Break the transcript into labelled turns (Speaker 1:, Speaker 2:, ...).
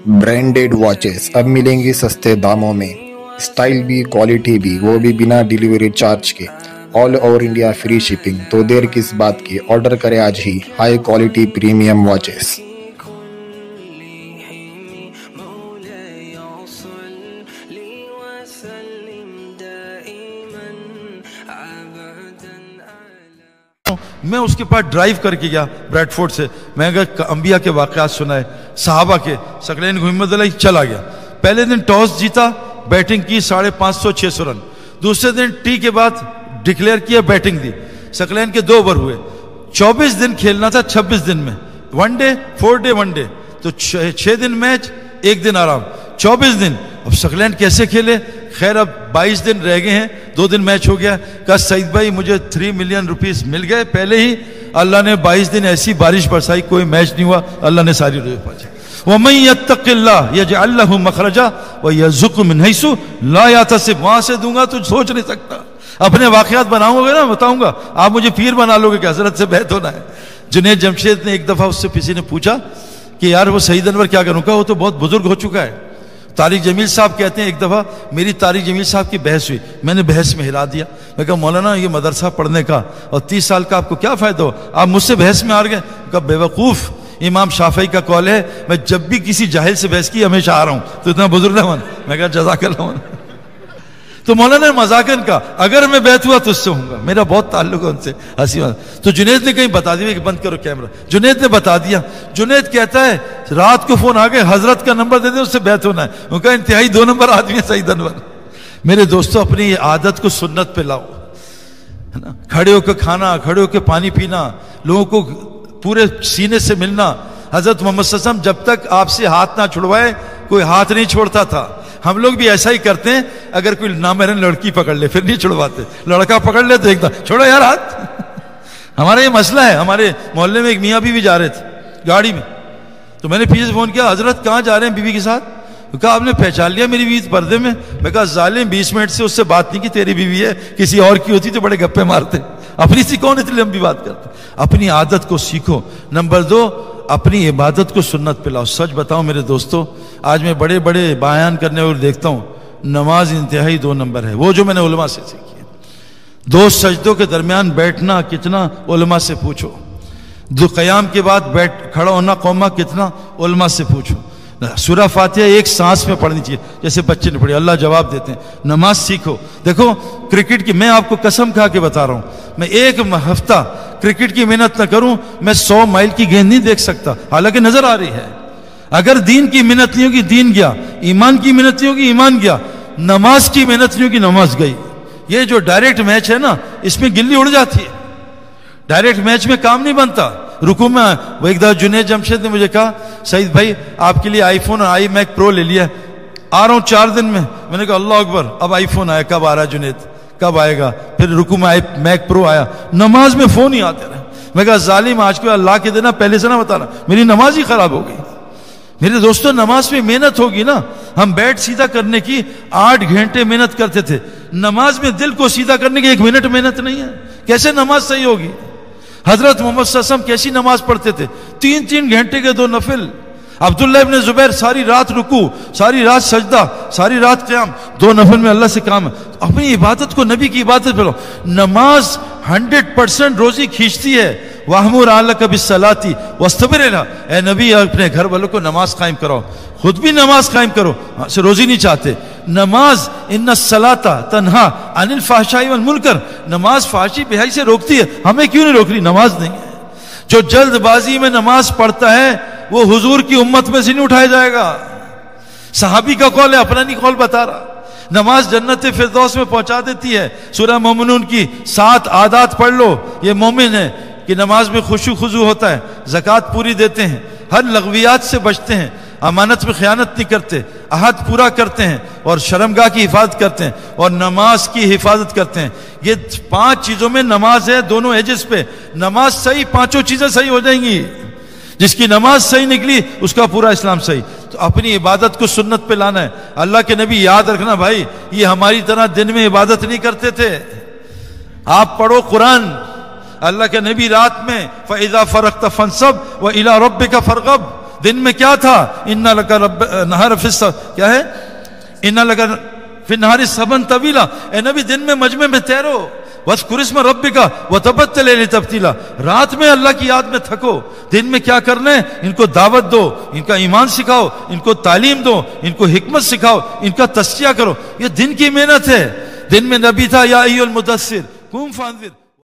Speaker 1: Branded watches अब मिलेंगी सस्ते दामों में, स्टाइल भी क्वालिटी भी, वो भी बिना डिलीवरी चार्ज के, all over India free shipping. तो देर किस बात की, ऑर्डर करें आज ही हाई क्वालिटी प्रीमियम वॉचेस।
Speaker 2: मैं उसके पास ड्राइव करके गया ब्रैडफोर्ड से। मैं अगर अंबिया के वाक़यात सुनाए, सहाबा के, सकलैन घुम्मत चला गया। पहले दिन टॉस जीता, बैटिंग की 550-600 रन। दूसरे दिन टी के बाद डिक्लेयर किया, बैटिंग दी। सकलैन के 2 ओवर हुए। 24 दिन खेलना था, 26 दिन में, 1 डे 4 डे 1 डे, तो 6 दिन मैच, 1 दिन आराम, 24 दिन। अब सकलैन कैसे खेले? खैर अब 22 दिन रह गए हैं, 2 दिन मैच हो गया। कहा सईद भाई मुझे 3 मिलियन रुपीस मिल गए पहले ही। अल्लाह ने 22 दिन ऐसी बारिश बरसाई, कोई मैच नहीं हुआ, अल्लाह ने सारी रुपये पाई। वमन यत्तक़िल्लाह यजअल लहु मखरजा व यरज़ुक़हु मिन हैसु ला यहतसिब। वहां से दूंगा तो सोच नहीं सकता। अपने वाक़यात बनाऊंगा ना, बताऊंगा, आप मुझे पीर बना लोगे क्या? हज़रत से बैत होना है। जुनैद जमशेद ने एक दफ़ा उससे किसी ने पूछा कि यार वो सईद अनवर क्या करूँ? कहा वो तो बहुत बुजुर्ग हो चुका है। तारिक जमील साहब कहते हैं एक दफ़ा मेरी तारिक जमील साहब की बहस हुई, मैंने बहस में हिला दिया। मैं कहा मौलाना ये मदरसा पढ़ने का और 30 साल का आपको क्या फ़ायदा हो, आप मुझसे बहस में हार गए। कहा बेवकूफ़, इमाम शाफई का कौल है मैं जब भी किसी जाहिल से बहस की हमेशा आ रहा हूँ, तो इतना बुजुर्ग है मन। मैं कहा जज़ाकल्लाह। तो मौलाना ने मजाकन का, अगर मैं बैत हुआ तो उससे हूँगा, मेरा बहुत ताल्लुक है उनसे, हंसी मजाक। तो जुनैद ने कहीं बता दिया कि बंद करो कैमरा, जुनैद ने बता दिया। जुनैद कहता है रात को फोन आ गए, हजरत का नंबर दे दे, उससे बैत होना है। उनका इंतहाई 2 नंबर आदमी है सईद अनवर। मेरे दोस्तों अपनी ये आदत को सुन्नत पे लाओ, है ना। खड़े होकर खाना, खड़े होकर पानी पीना, लोगों को पूरे सीने से मिलना। हजरत मोहम्मद सल्लल्लाहु अलैहि वसल्लम जब तक आपसे हाथ ना छुड़वाए कोई हाथ नहीं छोड़ता था। हम लोग भी ऐसा ही करते हैं, अगर कोई नामहरम लड़की पकड़ ले फिर नहीं छुड़वाते, लड़का पकड़ ले तो एकदम छोड़ो यार हाथ। हमारा ये मसला है। हमारे मोहल्ले में एक मियाँ बीवी जा रहे थे गाड़ी में, तो मैंने पीछे से फोन किया, हजरत कहाँ जा रहे हैं बीवी के साथ? कहा आपने पहचान लिया मेरी बीवी पर्दे में? मैं कहा जालिम 20 मिनट से उससे बात नहीं की, तेरी बीवी है, किसी और की होती तो बड़े गप्पे मारते, अपनी सी कौन इतनी लंबी बात करते। अपनी आदत को सीखो। नंबर 2, अपनी इबादत को सुन्नत पे लाओ। सच बताऊं मेरे दोस्तों, आज मैं बड़े बड़े बयान करने और देखता हूं, नमाज इंतहाई 2 नंबर है, वो जो मैंने उलमा से सीखी है। 2 सजदों के दरमियान बैठना कितना, उलमा से पूछो। 2 क़याम के बाद खड़ा होना कौमा कितना, उलमा से पूछो। सूरह फातिहा एक सांस में पढ़नी चाहिए, जैसे बच्चे ने पढ़ी, अल्लाह जवाब देते हैं। नमाज सीखो। देखो क्रिकेट की, मैं आपको कसम खा के बता रहा हूं, मैं 1 हफ्ता क्रिकेट की मेहनत न करूं, मैं 100 माइल की गेंद नहीं देख सकता, हालांकि नजर आ रही है। अगर दीन की मेहनत नहीं होगी दीन गया, ईमान की मेहनत नहीं होगी ईमान गया, नमाज की मेहनत नहीं होगी नमाज गई। ये जो डायरेक्ट मैच है ना, इसमें गिल्ली उड़ जाती है। डायरेक्ट मैच में काम नहीं बनता। रुकू में वो एक दफा जुनैद जमशेद ने मुझे कहा सईद भाई आपके लिए आईफोन और आई मैक प्रो ले लिया, आ रहा हूं 4 दिन में। मैंने कहा अल्लाह अकबर, अब आईफोन आया, कब आ रहा है जुनैद, कब आएगा? फिर रुकू में आई मैक प्रो आया, नमाज में फोन ही आते रहे। मैं कहा जालिम, आज को अल्लाह के देना पहले से ना बताना, मेरी नमाज ही खराब हो गई। मेरे दोस्तों नमाज में मेहनत होगी ना। हम बैठ सीधा करने की 8 घंटे मेहनत करते थे, नमाज में दिल को सीधा करने की 1 मिनट मेहनत नहीं है, कैसे नमाज सही होगी? हजरत मोहम्मद सल्लल्लाहु अलैहि वसल्लम कैसी नमाज पढ़ते थे? 3-3 घंटे के 2 नफिल। अब्दुल्लाह इब्न जुबैर सारी रात रुकू, सारी रात सजदा, सारी रात क़याम, 2 नफिल में अल्लाह से काम है। अपनी इबादत को नबी की इबादत पे लो। नमाज 100% रोजी खींचती है। वाहमुर अहलक बिस्सलाती वस्तबिर अलैहा, ए नबी अपने घर वालों को नमाज कायम कराओ, खुद भी नमाज कायम करो। से रोजी नहीं चाहते। नमाज इन्ना सलाता तन्हा अनिल फाहशाई वल मुनकर, नमाज फाहशी बेहयाई से रोकती है, हमें क्यों नहीं रोक रही? नमाज नहीं है। जो जल्दबाजी में नमाज पढ़ता है वो हुजूर की उम्मत में से नहीं उठाया जाएगा। सहाबी का कौल है, अपना नहीं कौल बता रहा। नमाज जन्नत फिरदौस में पहुंचा देती है। सूरह मोमिनून की 7 आदात पढ़ लो, ये मोमिन है कि नमाज में खुशू खुजू होता है, ज़कात पूरी देते हैं, हर लगवियात से बचते हैं, अमानत में खयानत नहीं करते, अहद पूरा करते हैं और शर्मगाह की हिफाजत करते हैं और नमाज की हिफाजत करते हैं। ये 5 चीजों में नमाज है, दोनों एजेस पे। नमाज सही, 5 चीजें सही हो जाएंगी। जिसकी नमाज सही निकली उसका पूरा इस्लाम सही। तो अपनी इबादत को सुन्नत पे लाना है। अल्लाह के नबी याद रखना भाई, ये हमारी तरह दिन में इबादत नहीं करते थे। आप पढ़ो कुरान, अल्लाह के नबी रात में फ़इज़ा फ़रग़्त फ़ंसब व इला रब्बिका फ़रग़ब, دن میں کیا تھا؟ اِنَّا لَكَ نَهَارَ فِي کیا ہے؟ اِنَّا لَكَ فِي النَّهَارِ سَبْحًا طَوِيلًا، اے نبی دن میں مجمع میں تیرو، وَاذْكُرِ اسْمَ رَبِّكَ وَتَبَتَّلْ إِلَيْهِ تَبْتِيلًا، رات میں اللہ کی یاد میں تھکو، دن میں کیا کرنا ہے؟ ان کو دعوت دو، ان کا ایمان سکھاؤ، ان کو تعلیم دو، ان کو حکمت سکھاؤ، ان کا تزکیہ کرو، یہ دن کی محنت ہے۔ دن میں نبی تھا یا ایھا المدثر قم فانذر۔